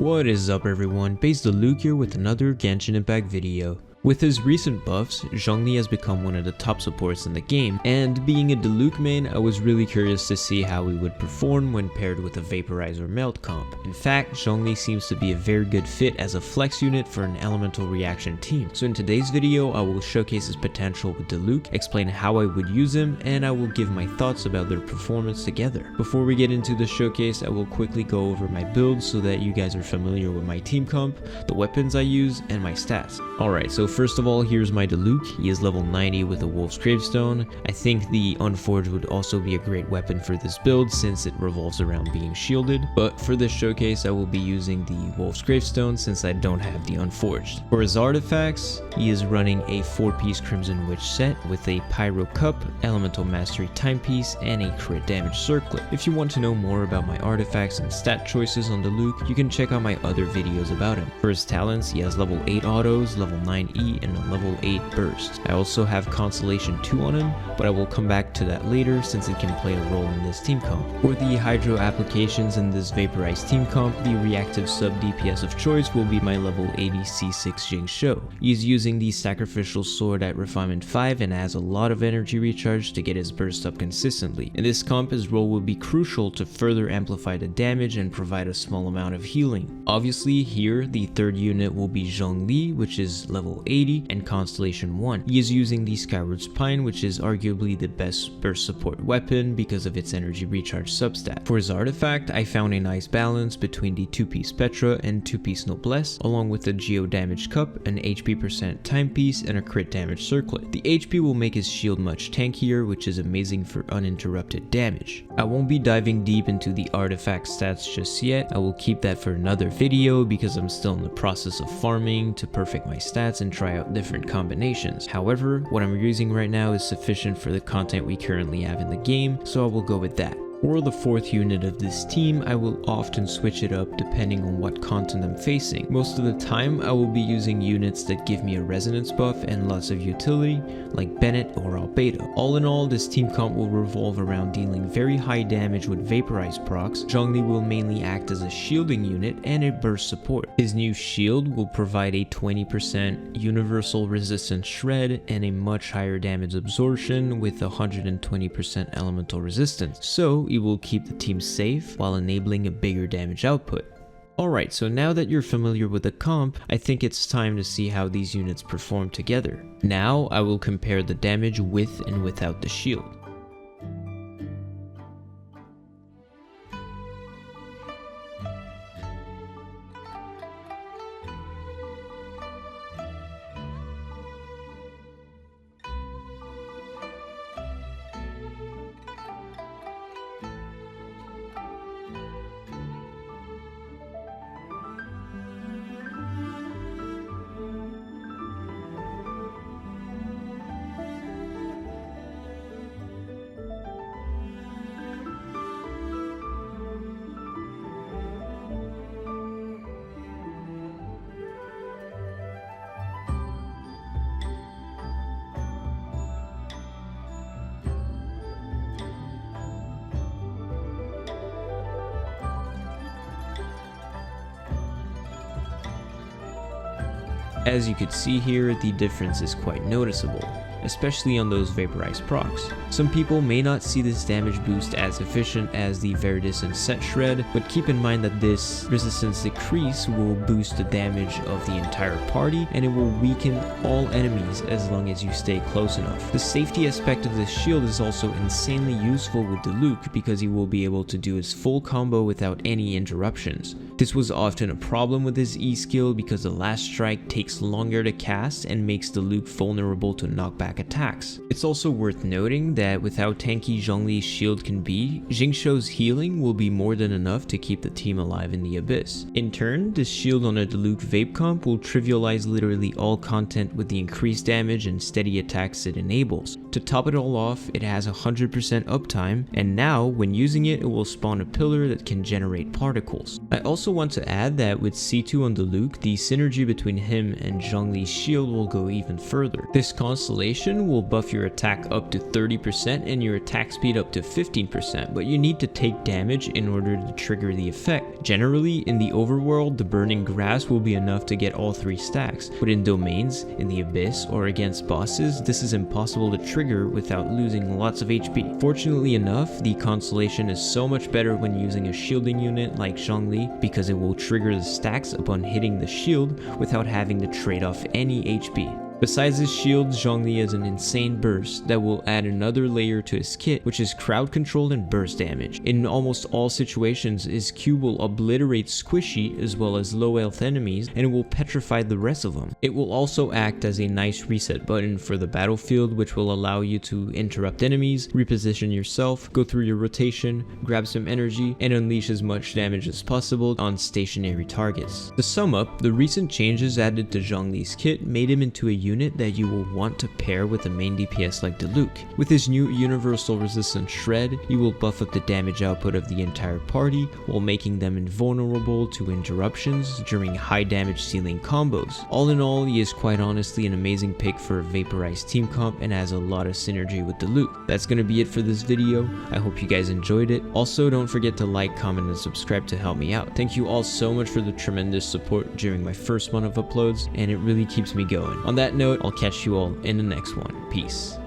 What is up everyone, Diluc here with another Genshin Impact video. With his recent buffs, Zhongli has become one of the top supports in the game, and being a Diluc main, I was really curious to see how he would perform when paired with a Vaporize or Melt comp. In fact, Zhongli seems to be a very good fit as a flex unit for an elemental reaction team. So in today's video, I will showcase his potential with Diluc, explain how I would use him, and I will give my thoughts about their performance together. Before we get into the showcase, I will quickly go over my build so that you guys are familiar with my team comp, the weapons I use, and my stats. Alright, so first of all, here's my Diluc. He is level 90 with a Wolf's Gravestone. I think the Unforged would also be a great weapon for this build since it revolves around being shielded, but for this showcase I will be using the Wolf's Gravestone since I don't have the Unforged. For his artifacts, he is running a 4-piece Crimson Witch set with a Pyro Cup, Elemental Mastery Timepiece, and a crit damage circlet. If you want to know more about my artifacts and stat choices on Diluc, you can check out my other videos about him. For his talents, he has level 8 autos, level 9 E, and a level 8 burst. I also have Constellation 2 on him, but I will come back to that later since it can play a role in this team comp. For the Hydro applications in this Vaporize team comp, the reactive sub DPS of choice will be my level 80 C6 Xingqiu. He's using the Sacrificial Sword at Refinement 5 and has a lot of energy recharge to get his burst up consistently. In this comp, his role will be crucial to further amplify the damage and provide a small amount of healing. Obviously here, the third unit will be Zhongli, which is level 80, and Constellation 1. He is using the Skyward Spine, which is arguably the best burst support weapon because of its energy recharge substat. For his artifact, I found a nice balance between the 2-piece Petra and 2-piece Noblesse, along with a Geo Damage Cup, an HP % timepiece, and a crit damage circlet. The HP will make his shield much tankier, which is amazing for uninterrupted damage. I won't be diving deep into the artifact stats just yet. I will keep that for another video because I'm still in the process of farming to perfect my stats and try out different combinations. However, what I'm using right now is sufficient for the content we currently have in the game, so I will go with that. For the fourth unit of this team, I will often switch it up depending on what content I'm facing. Most of the time, I will be using units that give me a resonance buff and lots of utility, like Bennett or Albedo. All in all, this team comp will revolve around dealing very high damage with Vaporize procs. Zhongli will mainly act as a shielding unit and a burst support. His new shield will provide a 20% universal resistance shred and a much higher damage absorption with 120% elemental resistance. So it will keep the team safe while enabling a bigger damage output. Alright, so now that you're familiar with the comp, I think it's time to see how these units perform together. Now I will compare the damage with and without the shield. As you could see here, the difference is quite noticeable, especially on those Vaporize procs. Some people may not see this damage boost as efficient as the Viridescent Set Shred, but keep in mind that this resistance decrease will boost the damage of the entire party and it will weaken all enemies as long as you stay close enough. The safety aspect of this shield is also insanely useful with Diluc because he will be able to do his full combo without any interruptions. This was often a problem with his E skill because the last strike takes longer to cast and makes Diluc vulnerable to knockback attacks. It's also worth noting that with how tanky Zhongli's shield can be, Xingqiu's healing will be more than enough to keep the team alive in the abyss. In turn, this shield on a Diluc Vape comp will trivialize literally all content with the increased damage and steady attacks it enables. To top it all off, it has 100% uptime, and now when using it, it will spawn a pillar that can generate particles. I also want to add that with C2 on Diluc, the synergy between him and Zhongli's shield will go even further. This constellation Isolation will buff your attack up to 30% and your attack speed up to 15%, but you need to take damage in order to trigger the effect. Generally, in the overworld, the Burning Grass will be enough to get all 3 stacks, but in domains, in the Abyss, or against bosses, this is impossible to trigger without losing lots of HP. Fortunately enough, the Constellation is so much better when using a shielding unit like Zhongli because it will trigger the stacks upon hitting the shield without having to trade off any HP. Besides his shield, Zhongli has an insane burst that will add another layer to his kit, which is crowd control and burst damage. In almost all situations, his Q will obliterate squishy as well as low health enemies, and it will petrify the rest of them. It will also act as a nice reset button for the battlefield, which will allow you to interrupt enemies, reposition yourself, go through your rotation, grab some energy, and unleash as much damage as possible on stationary targets. To sum up, the recent changes added to Zhongli's kit made him into a unit that you will want to pair with a main DPS like Diluc. With his new universal resistance shred, he will buff up the damage output of the entire party while making them invulnerable to interruptions during high damage ceiling combos. All in all, he is quite honestly an amazing pick for a Vaporize team comp and has a lot of synergy with Diluc. That's gonna be it for this video. I hope you guys enjoyed it. Also, don't forget to like, comment, and subscribe to help me out. Thank you all so much for the tremendous support during my first month of uploads, and it really keeps me going. On that note, I'll catch you all in the next one. Peace.